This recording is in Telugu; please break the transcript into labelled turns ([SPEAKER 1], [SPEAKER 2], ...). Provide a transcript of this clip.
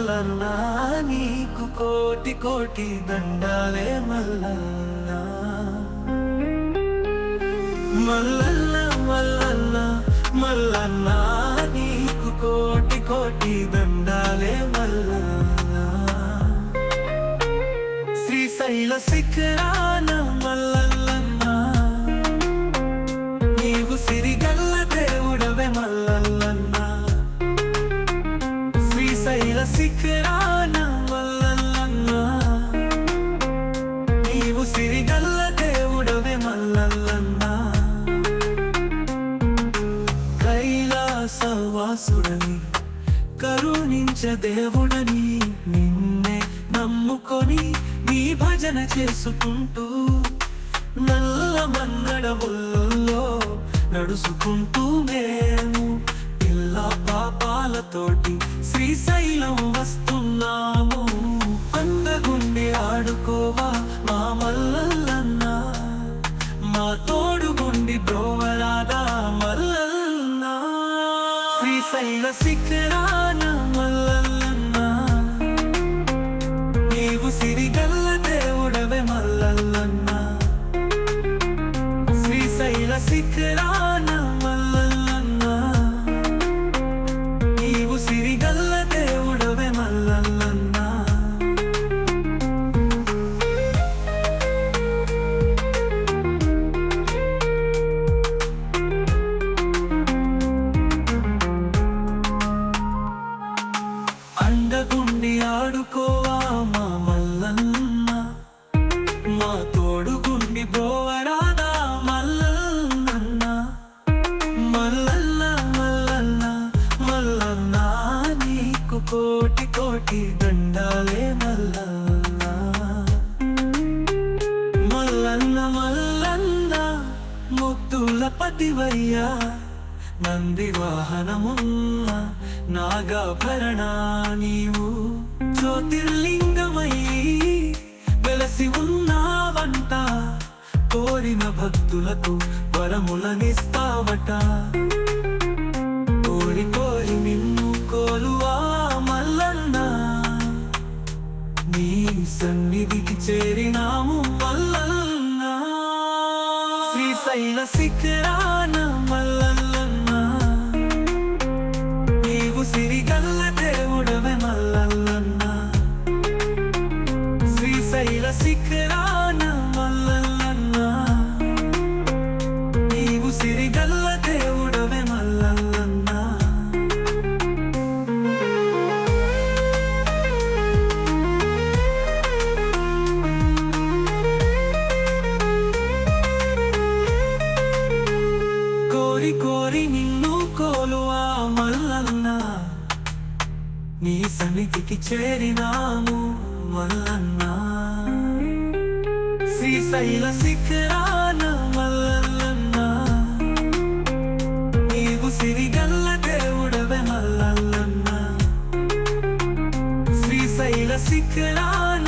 [SPEAKER 1] మల్లన్న నీకు కోటి కోటి దండాలే మల్లన్న మల్లన్న మల్లన్న మల్లన్న నీకు కోటి కోటి దండాలే మల్లన్న శ్రీశైల శిఖరాన మల్లన్న నీవు సిరిగల్ల దేవుడవే మల్లన్న శ్రీశైల శిఖరాన మల్లన్న నీవు సిరిగల్ల దేవుడవే మల్లన్న కైలాసవాసుడని కరుణించ దేవుడని నిన్నే నమ్ముకొని నీ భజన చేసుకుంటూ నల్ల మంగళముల్లో నడుచుకుంటూ మేము పిల్ల పాపాలతోటి శ్రీశైలం వస్తున్నాము అందగుండి ఆడుకోవా మా మల్లన్న మా తోడుగుండి బ్రోవరాదా మల్లన్న శ్రీశైల శిఖరాన మల్లన్న నీవు సిరిగల్ల దేవుడవే మల్లన్న శ్రీశైల శిఖరాన మల్లన్న నీవు సిరిగల్ల దేవుడవే మల్లన్న అండగుండి ఆడుకోవా మా మల్లన్న మా తోడుగుండి బ్రోవరాదా మల్లన్న మల్లన్న మల్లన్న మల్లన్న నీకు కోటి కోటి దండాలే మల్లన్న మల్లన్న మల్లన్న ముద్దుల పతివయ్యా నంది వాహనమున్న నాగాభరణ నీవు జ్యోతిర్లింగమై వెలసి ఉన్నావంట కోరిన భక్తులకు వరములనిస్తావట కోరి కోరి నిన్ను కోలువా మల్లన్న నీ సన్నిధికి చేరినాము మల్లన్న శ్రీశైల శిఖరాన మల్లన్న నీవు సిరిగల్ల దేవుడవే మల్లన్న శ్రీశైల శిఖరాన మల్లన్న నీవు సిరిగల్ల దేవుడవే మల్లన్న కోరి కోరి నిన్ను కోలువా మల్లన్న నీ సన్నిధికి చేరినాము మల్లన్న శ్రీశైల శిఖరాన మల్లన్న నీవు సిరిగల్ల దేవుడవే మల్లన్న శ్రీశైల శిఖరాన